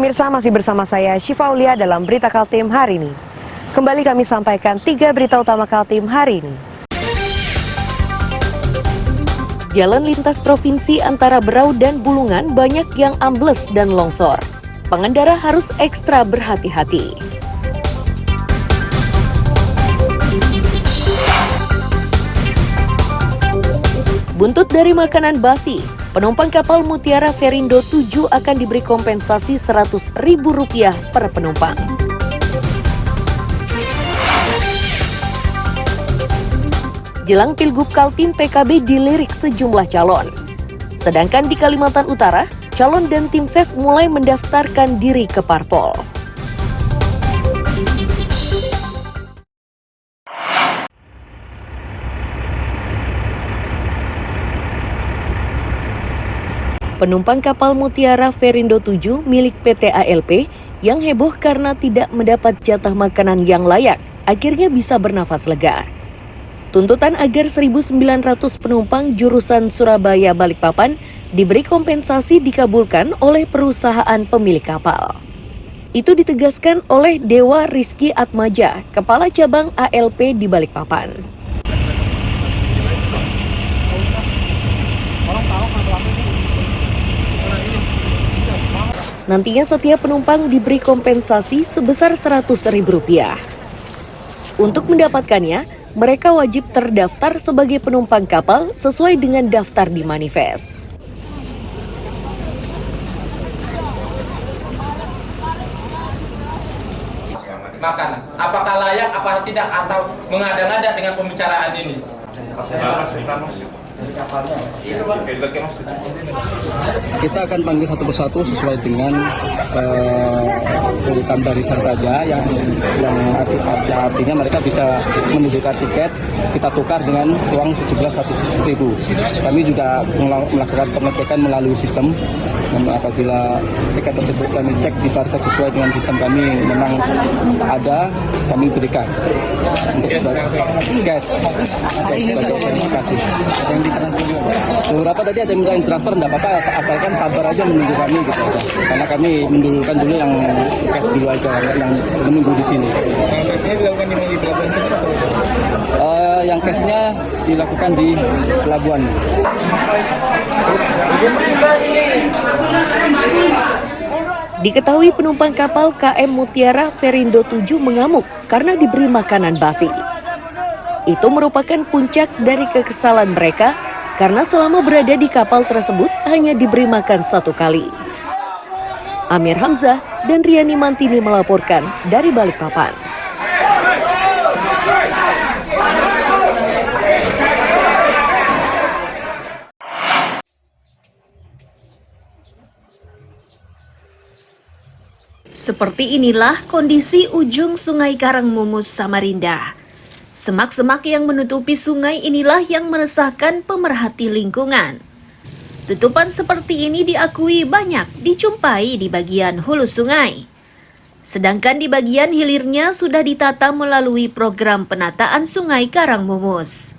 pemirsa, masih bersama saya Syifa Aulia dalam Berita Kaltim hari ini. Kembali kami sampaikan 3 berita utama Kaltim hari ini. Jalan lintas provinsi antara Berau dan Bulungan banyak yang ambles dan longsor. Pengendara harus ekstra berhati-hati. Buntut dari makanan basi, penumpang kapal Mutiara Verindo 7 akan diberi kompensasi Rp100.000 per penumpang. Jelang Pilgub Kaltim, PKB dilirik sejumlah calon. Sedangkan di Kalimantan Utara, calon dan tim ses mulai mendaftarkan diri ke parpol. Penumpang kapal Mutiara Verindo 7 milik PT ALP yang heboh karena tidak mendapat jatah makanan yang layak, akhirnya bisa bernafas lega. Tuntutan agar 1.900 penumpang jurusan Surabaya Balikpapan diberi kompensasi dikabulkan oleh perusahaan pemilik kapal. Itu ditegaskan oleh Dewa Rizky Atmaja, Kepala Cabang ALP di Balikpapan. Nantinya setiap penumpang diberi kompensasi sebesar Rp100.000. Untuk mendapatkannya, mereka wajib terdaftar sebagai penumpang kapal sesuai dengan daftar di manifest. Makanan, apakah layak, apa tidak, atau mengada-ngada dengan pembicaraan ini? Kita akan panggil satu persatu sesuai dengan urutan barisan saja yang artinya mereka bisa menunjukkan tiket, kita tukar dengan uang sejumlah Rp100.000. Kami juga melakukan pengecekan melalui sistem. Apabila tiket tersebut kami cek di barcode sesuai dengan sistem kami memang ada, kami berikan untuk cash. Terima kasih. Beberapa tadi ada yang minta transfer, tidak apa-apa, asalkan sabar aja menunggu kami gitu aja. Karena kami mendulukan dulu yang cash dulu aja, yang menunggu di sini. Cashnya dilakukan di pelabuhan atau? Yang cashnya dilakukan di pelabuhan. Diketahui penumpang kapal KM Mutiara Verindo 7 mengamuk karena diberi makanan basi. Itu merupakan puncak dari kekesalan mereka karena selama berada di kapal tersebut hanya diberi makan 1 kali. Amir Hamzah dan Riani Mantini melaporkan dari Balikpapan. Seperti inilah kondisi ujung Sungai Karangmumus, Samarinda. Semak-semak yang menutupi sungai inilah yang meresahkan pemerhati lingkungan. Tutupan seperti ini diakui banyak dijumpai di bagian hulu sungai. Sedangkan di bagian hilirnya sudah ditata melalui program penataan Sungai Karangmumus.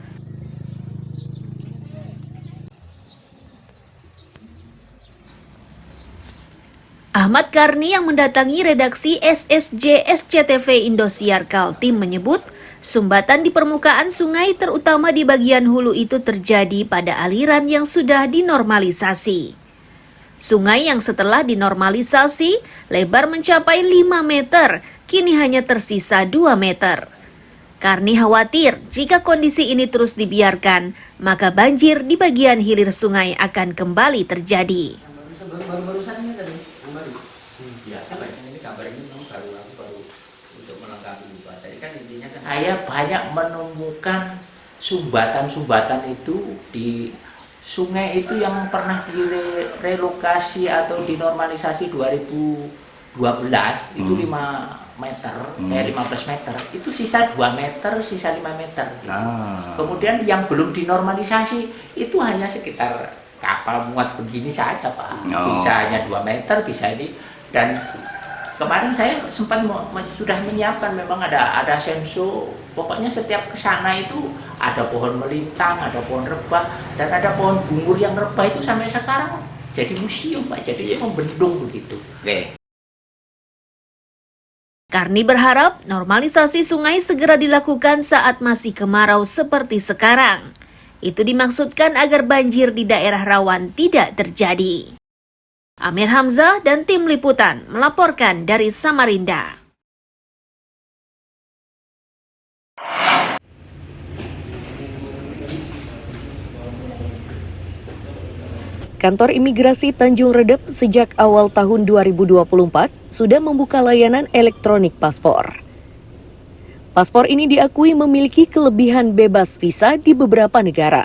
Ahmad Karni yang mendatangi redaksi SSJ SCTV Indosiar Kaltim menyebut, sumbatan di permukaan sungai terutama di bagian hulu itu terjadi pada aliran yang sudah dinormalisasi. Sungai yang setelah dinormalisasi lebar mencapai 5 meter, kini hanya tersisa 2 meter. Karni khawatir jika kondisi ini terus dibiarkan, maka banjir di bagian hilir sungai akan kembali terjadi. Baru-barusan ini tadi, baru. Ya, ini kabarnya memang baru untuk melengkapi juga. Tadi kan intinya kan saya banyak menemukan sumbatan-sumbatan itu di sungai itu yang pernah direlokasi atau dinormalisasi 2012 itu 5 meter, 15 meter. Itu sisa 2 meter, sisa 5 meter. Kemudian yang belum dinormalisasi itu hanya sekitar kapal muat begini saja, Pak. Bisa hanya 2 meter, bisa ini. Dan kemarin saya sempat sudah menyiapkan, memang ada sensor. Pokoknya setiap ke sana itu ada pohon melintang, ada pohon rebah, dan ada pohon bungur yang rebah itu sampai sekarang jadi museum, Pak. Jadi membendung begitu. Karni berharap normalisasi sungai segera dilakukan saat masih kemarau seperti sekarang. Itu dimaksudkan agar banjir di daerah rawan tidak terjadi. Amir Hamzah dan tim liputan melaporkan dari Samarinda. Kantor Imigrasi Tanjung Redep sejak awal tahun 2024 sudah membuka layanan elektronik paspor. Paspor ini diakui memiliki kelebihan bebas visa di beberapa negara.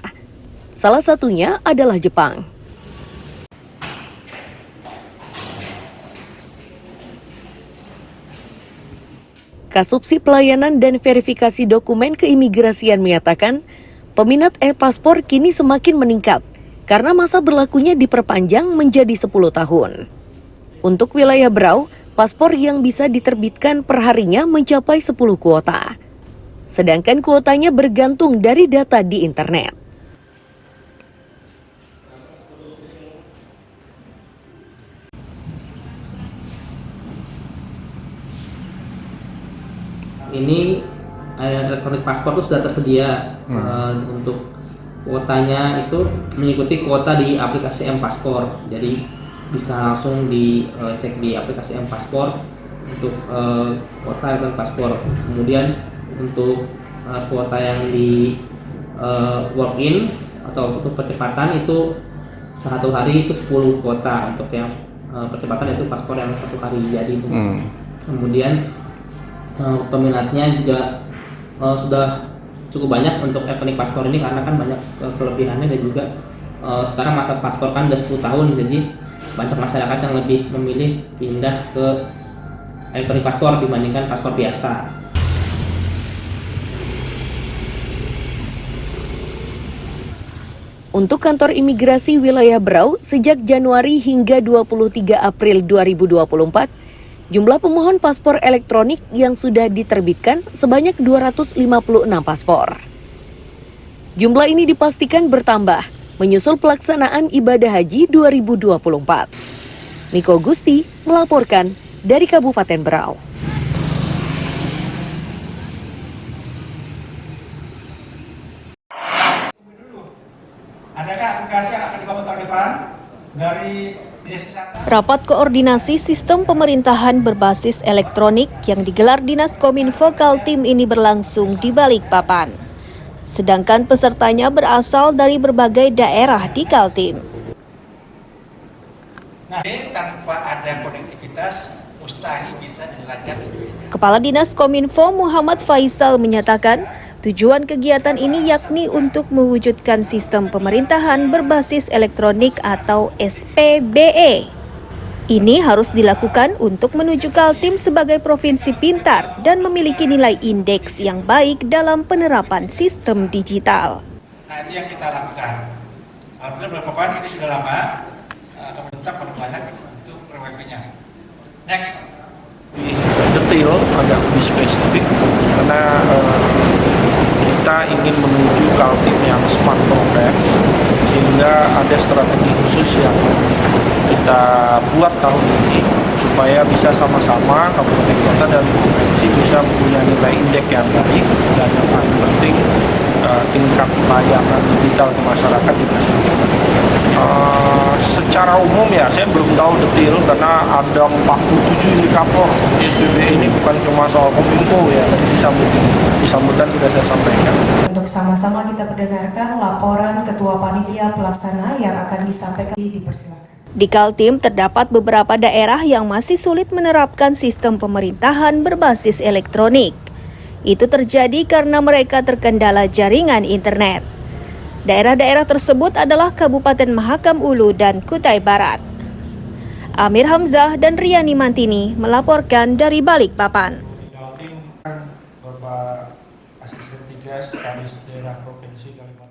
Salah satunya adalah Jepang. Kasubsi Pelayanan dan Verifikasi Dokumen Keimigrasian menyatakan, peminat e-paspor kini semakin meningkat karena masa berlakunya diperpanjang menjadi 10 tahun. Untuk wilayah Berau, paspor yang bisa diterbitkan perharinya mencapai 10 kuota. Sedangkan kuotanya bergantung dari data di internet. Ini elektronik paspor itu sudah tersedia untuk kuotanya itu mengikuti kuota di aplikasi M-Paspor. Jadi bisa langsung dicek di aplikasi M-Paspor untuk kuota elektronik paspor. Kemudian untuk kuota yang di walk-in atau untuk percepatan itu satu hari itu 10 kuota. Untuk yang percepatan itu paspor yang 1 hari jadi itu. Kemudian peminatnya juga sudah cukup banyak untuk elektronik paspor ini karena kan banyak kelebihannya, dan juga sekarang masa paspor kan udah 10 tahun, jadi banyak masyarakat yang lebih memilih pindah ke elektronik paspor dibandingkan paspor biasa. Untuk kantor imigrasi wilayah Berau, sejak Januari hingga 23 April 2024, jumlah pemohon paspor elektronik yang sudah diterbitkan sebanyak 256 paspor. Jumlah ini dipastikan bertambah menyusul pelaksanaan ibadah haji 2024. Miko Gusti melaporkan dari Kabupaten Berau. Adakah aplikasi yang akan dibangun tahun depan dari Rapat koordinasi sistem pemerintahan berbasis elektronik yang digelar Dinas Kominfo Kaltim ini berlangsung di Balikpapan. Sedangkan pesertanya berasal dari berbagai daerah di Kaltim. Nah, tanpa ada konektivitas mustahil bisa dijalankan seperti ini. Kepala Dinas Kominfo Muhammad Faisal menyatakan, tujuan kegiatan ini yakni untuk mewujudkan sistem pemerintahan berbasis elektronik atau SPBE. Ini harus dilakukan untuk menuju Kaltim sebagai provinsi pintar dan memiliki nilai indeks yang baik dalam penerapan sistem digital. Nah, itu yang kita lakukan. Alhamdulillah Balikpapan ini sudah lama, kemudian tetap banyak untuk RWP-nya. Next. Detail, agak lebih spesifik, karena kita ingin menuju Kaltim yang smart progress, sehingga ada strategi khusus yang kita buat tahun ini supaya bisa sama-sama kabupaten kota dan provinsi bisa punya nilai indeks yang baik, dan yang paling penting tingkat layanan digital ke masyarakat juga semakin baik. Secara umum ya saya belum tahu detail karena ada 47 indikator SPBE ini, bukan cuma soal Kominfo ya, di sambutan sudah saya sampaikan. Untuk sama-sama kita mendengarkan laporan Ketua Panitia Pelaksana yang akan disampaikan, dipersilakan. Di Kaltim terdapat beberapa daerah yang masih sulit menerapkan sistem pemerintahan berbasis elektronik. Itu terjadi karena mereka terkendala jaringan internet. Daerah-daerah tersebut adalah Kabupaten Mahakam Ulu dan Kutai Barat. Amir Hamzah dan Riani Mantini melaporkan dari Balikpapan. Kaltim, Bapak Asisten Tigas, Kadis Daerah Provinsi Kalimantan.